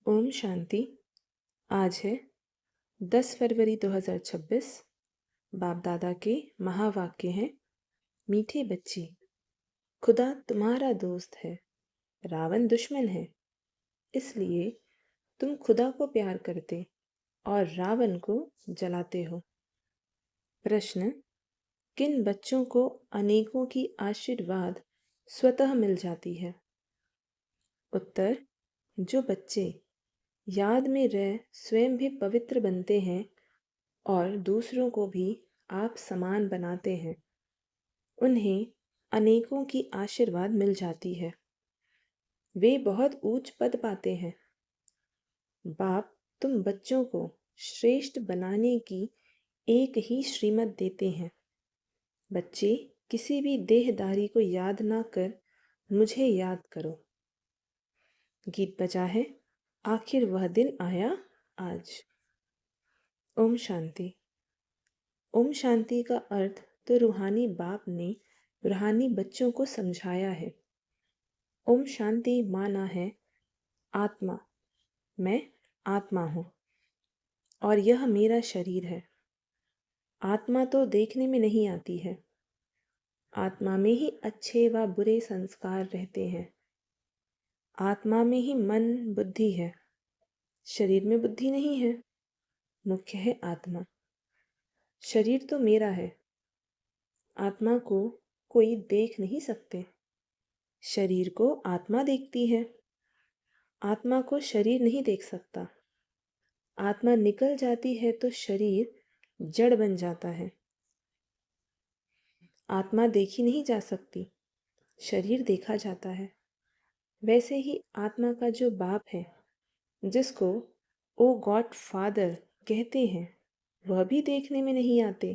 ओम शांति। आज है 10 फरवरी 2026। बाप दादा के महावाक्य हैं। मीठे बच्चे, खुदा तुम्हारा दोस्त है, रावण दुश्मन है। इसलिए तुम खुदा को प्यार करते और रावण को जलाते हो। प्रश्न: किन बच्चों को अनेकों की आशीर्वाद स्वतः मिल जाती है? उत्तर: जो बच्चे याद में रह स्वयं भी पवित्र बनते हैं और दूसरों को भी आप समान बनाते हैं, उन्हें अनेकों की आशीर्वाद मिल जाती है। वे बहुत ऊंच पद पाते हैं। बाप तुम बच्चों को श्रेष्ठ बनाने की एक ही श्रीमत देते हैं। बच्चे किसी भी देहदारी को याद ना कर मुझे याद करो। गीत बजा है, आखिर वह दिन आया आज। ओम शांति। ओम शांति का अर्थ तो रूहानी बाप ने रूहानी बच्चों को समझाया है। ओम शांति माना है आत्मा, मैं आत्मा हूँ और यह मेरा शरीर है। आत्मा तो देखने में नहीं आती है। आत्मा में ही अच्छे व बुरे संस्कार रहते हैं। आत्मा में ही मन बुद्धि है। शरीर में बुद्धि नहीं है। मुख्य है आत्मा। शरीर तो मेरा है। आत्मा को कोई देख नहीं सकते। शरीर को आत्मा देखती है। आत्मा को शरीर नहीं देख सकता। आत्मा निकल जाती है तो शरीर जड़ बन जाता है। आत्मा देखी नहीं जा सकती, शरीर देखा जाता है। वैसे ही आत्मा का जो बाप है, जिसको ओ गॉड फादर कहते हैं, वह भी देखने में नहीं आते।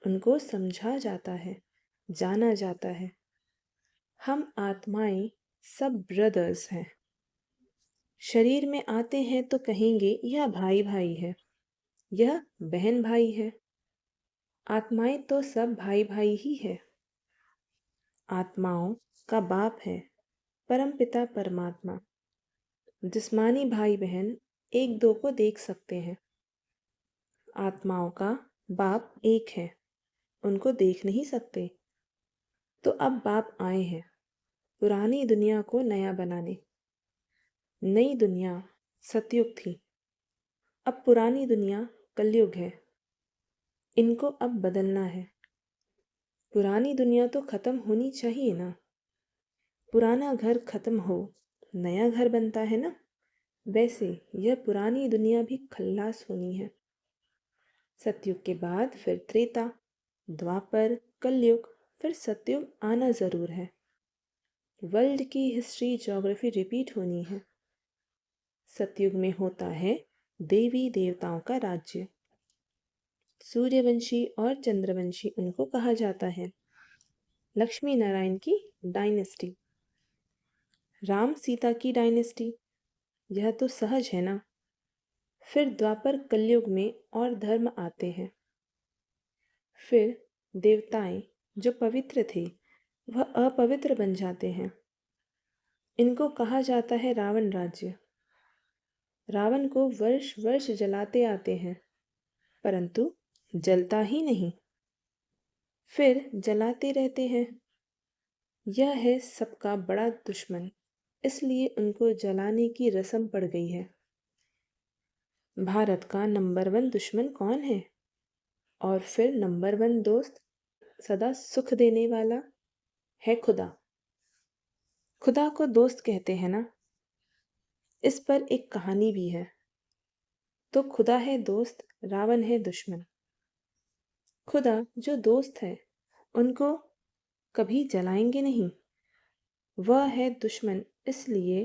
उनको समझा जाता है, जाना जाता है। हम आत्माएं सब ब्रदर्स हैं। शरीर में आते हैं तो कहेंगे यह भाई भाई है, यह बहन भाई है। आत्माएं तो सब भाई भाई ही है। आत्माओं का बाप है परमपिता परमात्मा। जिस्मानी भाई बहन एक दो को देख सकते हैं। आत्माओं का बाप एक है, उनको देख नहीं सकते। तो अब बाप आए हैं पुरानी दुनिया को नया बनाने। नई दुनिया सतयुग थी, अब पुरानी दुनिया कलयुग है। इनको अब बदलना है। पुरानी दुनिया तो खत्म होनी चाहिए ना। पुराना घर खत्म हो, नया घर बनता है ना। वैसे यह पुरानी दुनिया भी खल्लास होनी है। सतयुग के बाद फिर त्रेता, द्वापर, कलयुग, फिर सतयुग आना जरूर है। वर्ल्ड की हिस्ट्री ज्योग्राफी रिपीट होनी है। सतयुग में होता है देवी देवताओं का राज्य। सूर्यवंशी और चंद्रवंशी उनको कहा जाता है। लक्ष्मी नारायण की डायनेस्टी, राम सीता की डायनेस्टी, यह तो सहज है ना। फिर द्वापर कलयुग में और धर्म आते हैं। फिर देवताएं जो पवित्र थे वह अपवित्र बन जाते हैं। इनको कहा जाता है रावण राज्य। रावण को वर्ष वर्ष जलाते आते हैं, परंतु जलता ही नहीं। फिर जलाते रहते हैं। यह है सबका बड़ा दुश्मन, इसलिए उनको जलाने की रस्म पड़ गई है। भारत का नंबर 1 दुश्मन कौन है? और फिर नंबर 1 दोस्त सदा सुख देने वाला है खुदा। खुदा को दोस्त कहते हैं ना। इस पर एक कहानी भी है। तो खुदा है दोस्त, रावण है दुश्मन। खुदा जो दोस्त है उनको कभी जलाएंगे नहीं। वह है दुश्मन, इसलिए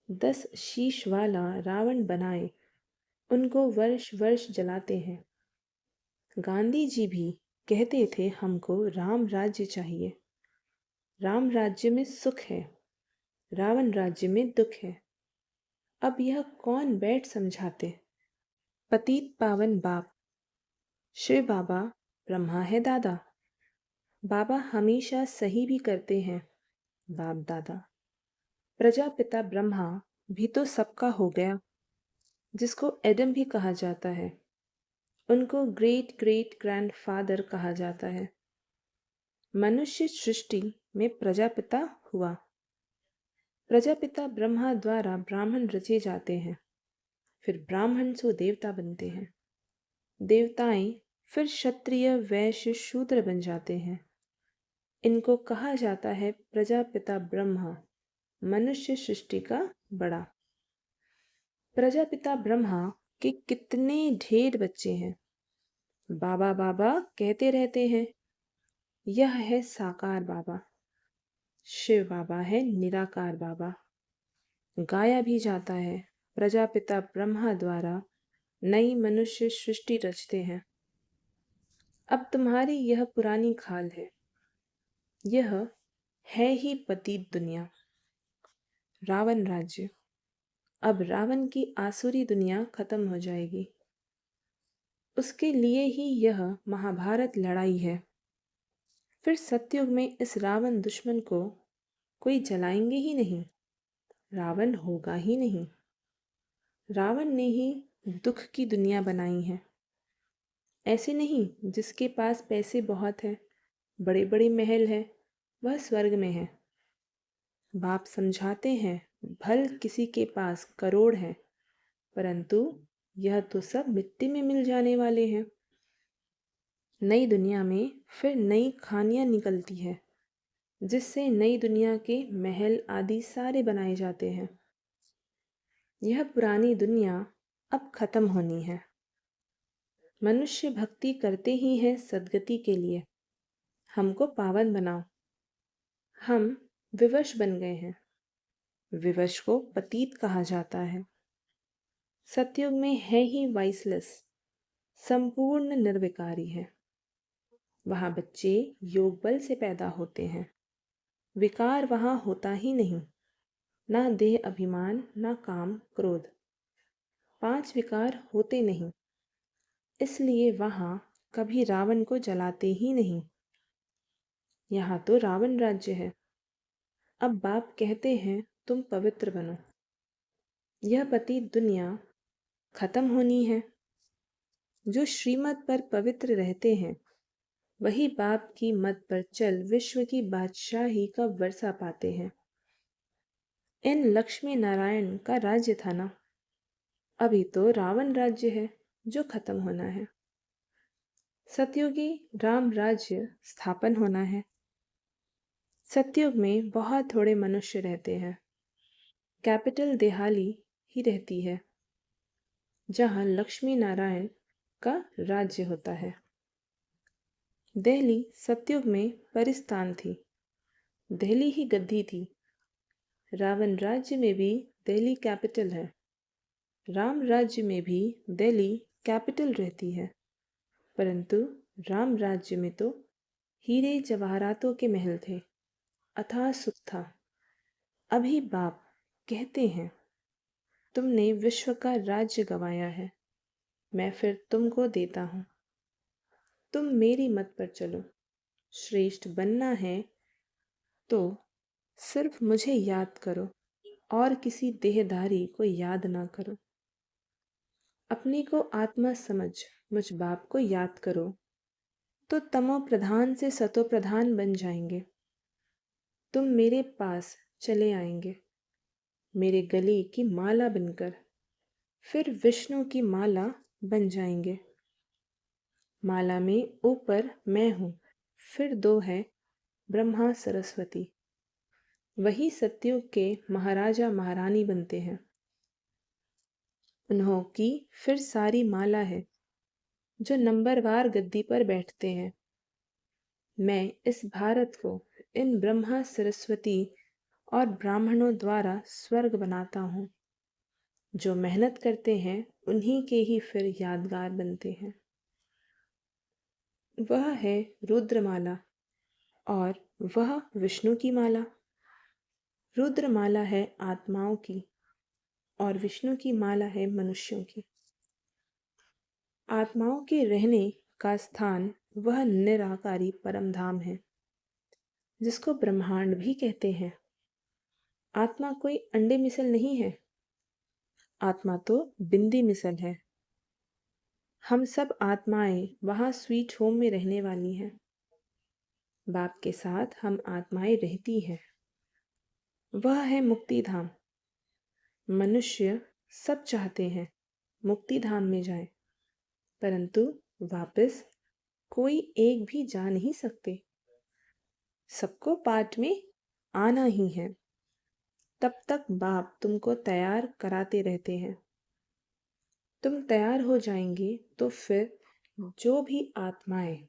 10 शीश वाला रावण बनाए उनको वर्ष वर्ष जलाते हैं। गांधी जी भी कहते थे हमको राम राज्य चाहिए। राम राज्य में सुख है, रावण राज्य में दुख है। अब यह कौन बैठ समझाते? पतित पावन बाप शिव बाबा ब्रह्मा है दादा। बाबा हमेशा सही भी करते हैं। बाप दादा प्रजापिता ब्रह्मा भी तो सबका हो गया, जिसको एडम भी कहा जाता है। उनको ग्रेट ग्रेट ग्रैंडफादर कहा जाता है। मनुष्य सृष्टि में प्रजापिता हुआ। प्रजापिता ब्रह्मा द्वारा ब्राह्मण रचे जाते हैं, फिर ब्राह्मण से देवता बनते हैं। देवताएं फिर क्षत्रिय वैश्य शूद्र बन जाते हैं। इनको कहा जाता है प्रजापिता ब्रह्मा, मनुष्य सृष्टि का बड़ा। प्रजापिता ब्रह्मा के कितने ढेर बच्चे हैं, बाबा बाबा कहते रहते हैं। यह है साकार बाबा, शिव बाबा है निराकार बाबा। गाया भी जाता है, प्रजापिता ब्रह्मा द्वारा नई मनुष्य सृष्टि रचते हैं। अब तुम्हारी यह पुरानी खाल है, यह है ही पतित दुनिया, रावण राज्य। अब रावण की आसुरी दुनिया खत्म हो जाएगी। उसके लिए ही यह महाभारत लड़ाई है। फिर सतयुग में इस रावण दुश्मन को कोई जलाएंगे ही नहीं, रावण होगा ही नहीं। रावण ने ही दुख की दुनिया बनाई है। ऐसे नहीं जिसके पास पैसे बहुत है, बड़े बड़े महल है, वह स्वर्ग में है। बाप समझाते हैं, भल किसी के पास करोड़ है, परंतु यह तो सब मिट्टी में मिल जाने वाले हैं। नई दुनिया में फिर नई खानियां निकलती है, जिससे नई दुनिया के महल आदि सारे बनाए जाते हैं। यह पुरानी दुनिया अब खत्म होनी है। मनुष्य भक्ति करते ही है सद्गति के लिए। हमको पावन बनाओ। हम विवश बन गए हैं। विवश को पतित कहा जाता है। सतयुग में है ही वाइसलेस, संपूर्ण निर्विकारी है। वहाँ बच्चे योग बल से पैदा होते हैं। विकार वहाँ होता ही नहीं, ना देह अभिमान, ना काम क्रोध। 5 विकार होते नहीं, इसलिए वहाँ कभी रावण को जलाते ही नहीं। यहाँ तो रावण राज्य है। अब बाप कहते हैं तुम पवित्र बनो। यह पतित दुनिया खत्म होनी है। जो श्रीमत पर पवित्र रहते हैं, वही बाप की मत पर चल विश्व की बादशाही का वर्षा पाते हैं। इन लक्ष्मी नारायण का राज्य था ना, अभी तो रावण राज्य है जो खत्म होना है। सतयुगी राम राज्य स्थापन होना है। सतयुग में बहुत थोड़े मनुष्य रहते हैं। कैपिटल देहाली ही रहती है, जहाँ लक्ष्मी नारायण का राज्य होता है। दिल्ली सतयुग में परिस्थान थी, दिल्ली ही गद्दी थी। रावण राज्य में भी दिल्ली कैपिटल है, राम राज्य में भी दिल्ली कैपिटल रहती है। परंतु राम राज्य में तो हीरे जवाहरातों के महल थे, अथाह सुख था। अभी बाप कहते हैं तुमने विश्व का राज्य गंवाया है, मैं फिर तुमको देता हूँ। तुम मेरी मत पर चलो। श्रेष्ठ बनना है तो सिर्फ मुझे याद करो और किसी देहधारी को याद ना करो। अपने को आत्मा समझ मुझ बाप को याद करो, तो तमो प्रधान से सतो प्रधान बन जाएंगे। तुम मेरे पास चले आएंगे, मेरे गले की माला बनकर, फिर विष्णु की माला बन जाएंगे। माला में ऊपर मैं हूँ, फिर 2 है ब्रह्मा सरस्वती। वही सतयुग के महाराजा महारानी बनते हैं। उन्हों की फिर सारी माला है, जो नंबरवार गद्दी पर बैठते हैं। मैं इस भारत को इन ब्रह्मा सरस्वती और ब्राह्मणों द्वारा स्वर्ग बनाता हूँ। जो मेहनत करते हैं उन्हीं के ही फिर यादगार बनते हैं। वह है रुद्रमाला और वह विष्णु की माला। रुद्रमाला है आत्माओं की और विष्णु की माला है मनुष्यों की। आत्माओं के रहने का स्थान वह निराकारी परम धाम है, जिसको ब्रह्मांड भी कहते हैं। आत्मा कोई अंडे मिसल नहीं है, आत्मा तो बिंदी मिसल है। हम सब आत्माएं वहाँ स्वीट होम में रहने वाली हैं। बाप के साथ हम आत्माएं रहती हैं। वह है मुक्ति धाम। मनुष्य सब चाहते हैं मुक्ति धाम में जाएं, परंतु वापस कोई एक भी जा नहीं सकते। सबको पाठ में आना ही है। तब तक बाप तुमको तैयार कराते रहते हैं। तुम तैयार हो जाएंगे तो फिर जो भी आत्माएं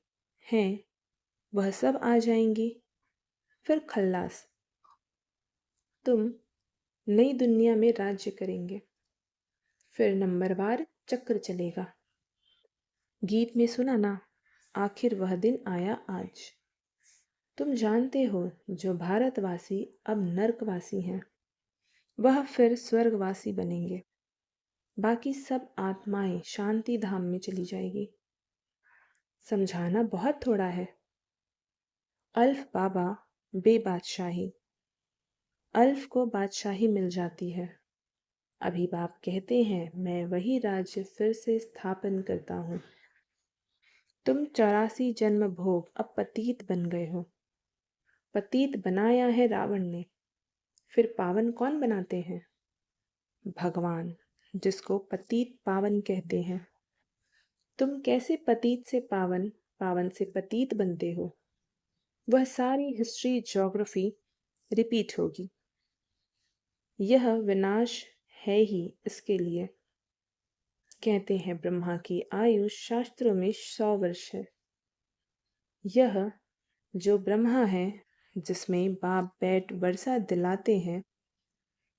हैं वह सब आ जाएंगी। फिर खल्लास, तुम नई दुनिया में राज्य करेंगे। फिर नंबरवार चक्र चलेगा। गीत में सुना ना, आखिर वह दिन आया आज। तुम जानते हो जो भारतवासी अब नर्कवासी हैं वह फिर स्वर्गवासी बनेंगे। बाकी सब आत्माएं शांति धाम में चली जाएगी। समझाना बहुत थोड़ा है। अल्फ बाबा बेबादशाही। अल्फ को बादशाही मिल जाती है। अभी बाप कहते हैं मैं वही राज्य फिर से स्थापन करता हूँ। तुम 84 जन्म भोग अब पतित बन गए हो। पतित बनाया है रावण ने, फिर पावन कौन बनाते हैं? भगवान, जिसको पतित पावन कहते हैं। तुम कैसे पतित से पावन, पावन से पतित बनते हो? वह सारी हिस्ट्री ज्योग्राफी रिपीट होगी। यह विनाश है ही इसके लिए। कहते हैं ब्रह्मा की आयु शास्त्रों में 100 वर्ष है। यह जो ब्रह्मा है जिसमें बाप बैठ वर्षा दिलाते हैं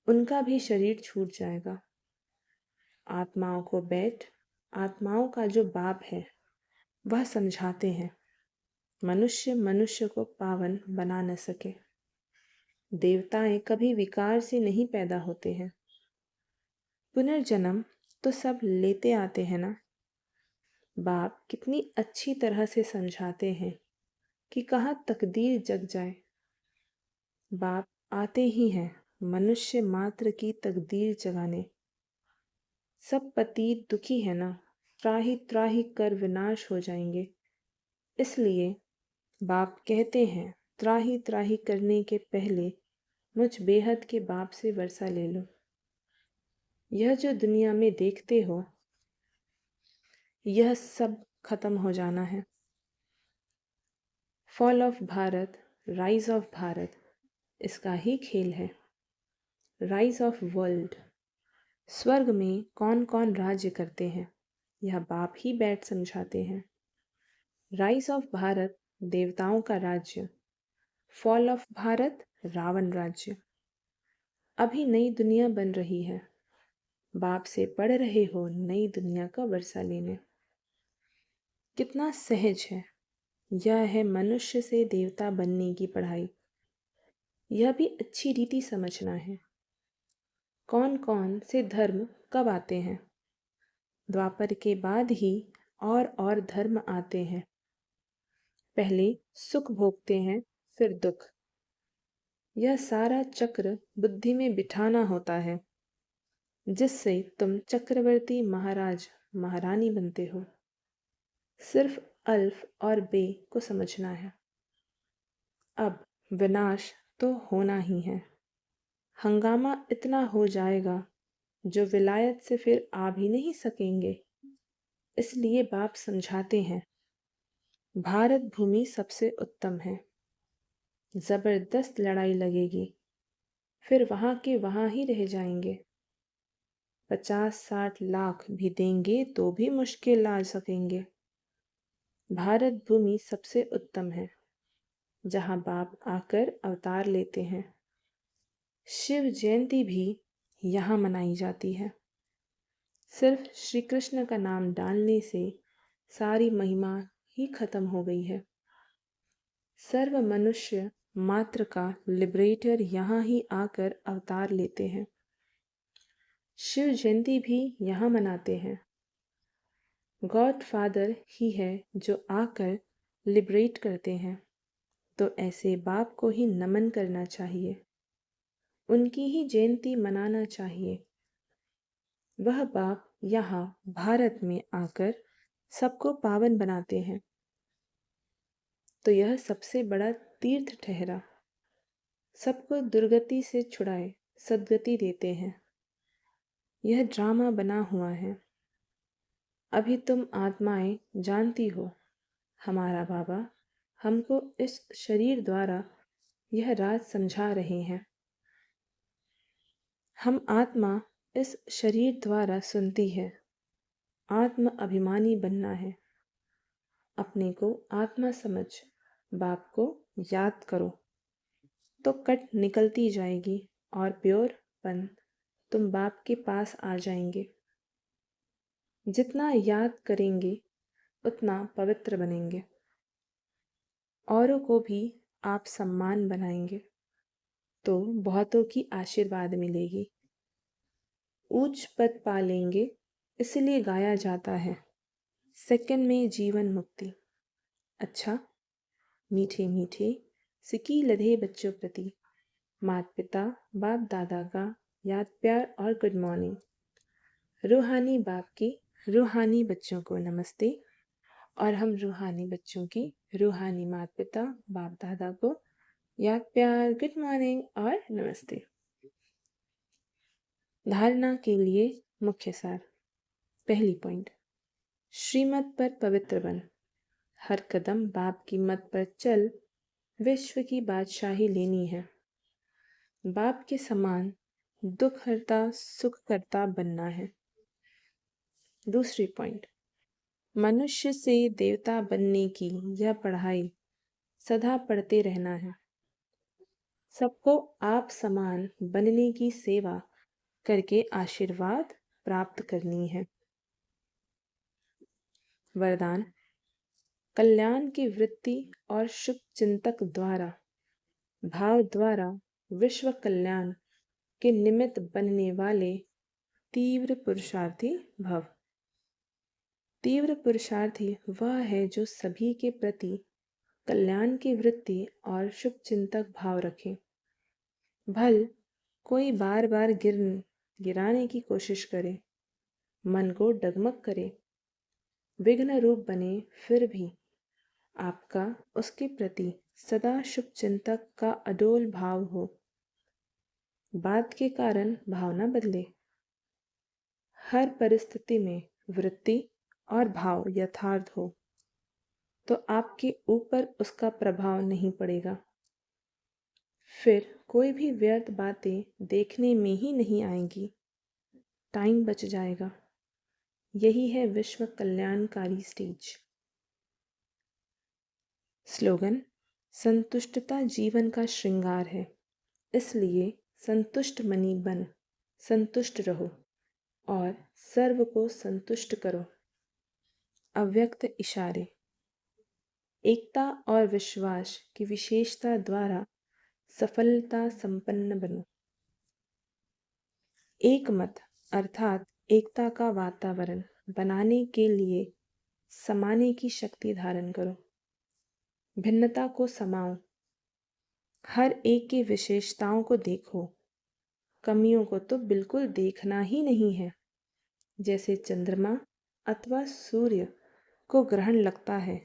उनका भी शरीर छूट जाएगा। आत्माओं को बैठ, आत्माओं का जो बाप है वह समझाते हैं मनुष्य मनुष्य को पावन बना न सके। देवताएं कभी विकार से नहीं पैदा होते हैं। पुनर्जन्म तो सब लेते आते हैं ना। बाप कितनी अच्छी तरह से समझाते हैं कि कहाँ तकदीर जग जाए। बाप आते ही हैं मनुष्य मात्र की तकदीर जगाने। सब पतित दुखी है ना, त्राही त्राही कर विनाश हो जाएंगे। इसलिए बाप कहते हैं त्राही त्राही करने के पहले मुझ बेहद के बाप से वर्षा ले लो। यह जो दुनिया में देखते हो यह सब खत्म हो जाना है। Fall of Bharat, rise of Bharat, इसका ही खेल है। राइज ऑफ वर्ल्ड, स्वर्ग में कौन कौन राज्य करते हैं यह बाप ही बैठ समझाते हैं। राइज ऑफ भारत, देवताओं का राज्य। फॉल ऑफ भारत, रावण राज्य। अभी नई दुनिया बन रही है। बाप से पढ़ रहे हो नई दुनिया का वर्षा लेने। कितना सहज है। यह है मनुष्य से देवता बनने की पढ़ाई। यह भी अच्छी रीति समझना है। कौन कौन से धर्म कब आते हैं? द्वापर के बाद ही और धर्म आते हैं। पहले सुख भोगते हैं फिर दुख। यह सारा चक्र बुद्धि में बिठाना होता है जिससे तुम चक्रवर्ती महाराज महारानी बनते हो। सिर्फ अल्फ और बे को समझना है। अब विनाश तो होना ही है। हंगामा इतना हो जाएगा जो विलायत से फिर आ भी नहीं सकेंगे। इसलिए बाप समझाते हैं भारत भूमि सबसे उत्तम है। जबरदस्त लड़ाई लगेगी, फिर वहां के वहां ही रह जाएंगे। 50-60 लाख भी देंगे तो भी मुश्किल आ सकेंगे। भारत भूमि सबसे उत्तम है जहाँ बाप आकर अवतार लेते हैं। शिव जयंती भी यहाँ मनाई जाती है। सिर्फ श्री कृष्ण का नाम डालने से सारी महिमा ही खत्म हो गई है। सर्व मनुष्य मात्र का लिबरेटर यहाँ ही आकर अवतार लेते हैं। शिव जयंती भी यहाँ मनाते हैं। गॉड फादर ही है जो आकर लिबरेट करते हैं, तो ऐसे बाप को ही नमन करना चाहिए। उनकी ही जयंती मनाना चाहिए। वह बाप यहाँ भारत में आकर सबको पावन बनाते हैं, तो यह सबसे बड़ा तीर्थ ठहरा। सबको दुर्गति से छुड़ाए सद्गति देते हैं। यह ड्रामा बना हुआ है। अभी तुम आत्माएं जानती हो, हमारा बाबा हमको इस शरीर द्वारा यह राज समझा रहे हैं। हम आत्मा इस शरीर द्वारा सुनती है। आत्म अभिमानी बनना है। अपने को आत्मा समझ बाप को याद करो तो कट निकलती जाएगी और प्योर पन तुम बाप के पास आ जाएंगे। जितना याद करेंगे उतना पवित्र बनेंगे। औरों को भी आप सम्मान बनाएंगे तो बहुतों की आशीर्वाद मिलेगी। ऊंच पद पा लेंगे, इसलिए गाया जाता है सेकंड में जीवन मुक्ति। अच्छा, मीठे मीठे सिकी लधे बच्चों प्रति माता पिता बाप दादा का याद प्यार और गुड मॉर्निंग। रूहानी बाप की रूहानी बच्चों को नमस्ते और हम रूहानी बच्चों की रूहानी माता पिता बाप दादा को याद प्यार गुड मॉर्निंग और नमस्ते। धारणा के लिए मुख्य सार। पहली पॉइंट, श्रीमत पर पवित्र बन। हर कदम बाप की मत पर चल। विश्व की बादशाही लेनी है। बाप के समान दुख हरता सुख करता बनना है। दूसरी पॉइंट, मनुष्य से देवता बनने की यह पढ़ाई सदा पढ़ते रहना है। सबको आप समान बनने की सेवा करके आशीर्वाद प्राप्त करनी है। वरदान, कल्याण की वृत्ति और शुभ चिंतक द्वारा भाव द्वारा विश्व कल्याण के निमित्त बनने वाले तीव्र पुरुषार्थी भव। तीव्र पुरुषार्थी वह है जो सभी के प्रति कल्याण की वृत्ति और शुभ चिंतक भाव रखे। भल कोई बार बार गिराने की कोशिश करे, मन को डगमग करे, विघ्न रूप बने, फिर भी आपका उसके प्रति सदा शुभ चिंतक का अडोल भाव हो। बात के कारण भावना बदले। हर परिस्थिति में वृत्ति और भाव यथार्थ हो तो आपके ऊपर उसका प्रभाव नहीं पड़ेगा। फिर कोई भी व्यर्थ बातें देखने में ही नहीं आएंगी। टाइम बच जाएगा। यही है विश्व कल्याणकारी स्टेज। स्लोगन, संतुष्टता जीवन का श्रृंगार है, इसलिए संतुष्ट मनी बन, संतुष्ट रहो और सर्व को संतुष्ट करो। अव्यक्त इशारे। एकता और विश्वास की विशेषता द्वारा सफलता संपन्न बनो। एक मत अर्थात एकता का वातावरण बनाने के लिए समाने की शक्ति धारण करो। भिन्नता को समाओ। हर एक की विशेषताओं को देखो। कमियों को तो बिल्कुल देखना ही नहीं है। जैसे चंद्रमा अथवा सूर्य को ग्रहण लगता है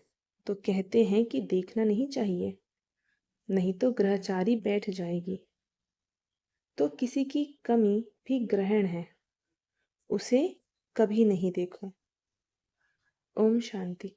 तो कहते हैं कि देखना नहीं चाहिए, नहीं तो ग्रहचारी बैठ जाएगी। तो किसी की कमी भी ग्रहण है, उसे कभी नहीं देखो। ओम शांति।